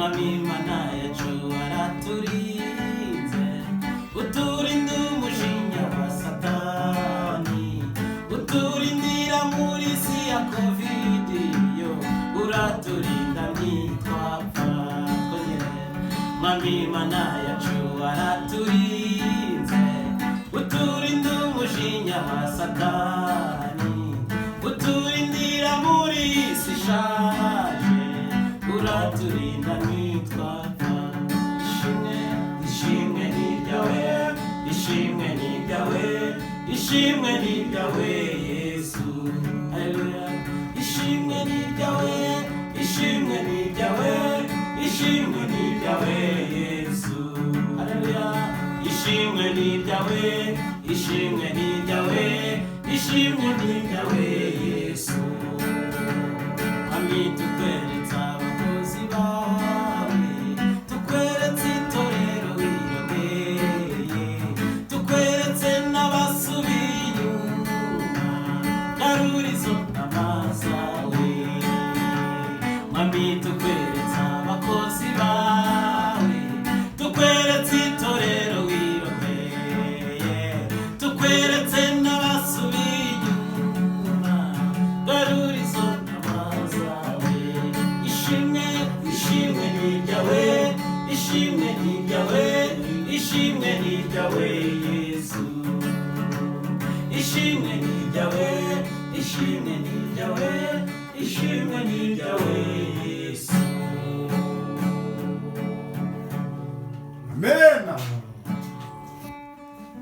mwami Mana yacu waraturinze, uturinda umujinya wa Satani, uturindira muri si ya Covid yo, uraturinda ntitwapfa twongere. Mwami Mana yacu waraturinze, uturinda umujinya wa Satani, uturindira muri si ishaje, uraturinda ntitwapfa. Ishimwe, ishimwe ni ryawe, ishimwe ni ryawe, ishimwe ni ryawe Yesu, haleluya. Ishimwe ni ryawe, ishimwe ni ryawe, ishimwe ni ryawe Yesu, haleluya. Ishimwe ni ryawe, ishimwe ni ryawe, ishimwe ni ryawe Yesu. Ami tukweretse abakozi bawe, tukweretse itorero wirogeye, tukweretse n'abasubiye inyuma, garura izo ntama zawe. Mwami tukweretse abakozi bawe, tukweretse itorero wirogeye, tukweretse n'abasubiye inyuma, garura izo ntama zawe. Ishimwe, ishimwe ni ryawe, ishimwe ni ryawe, ishimwe ni ryawe Yesu. Ishimwe ni ryawe, ishimwe ni ryawe, ishimwe ni ryawe Yesu. Amen.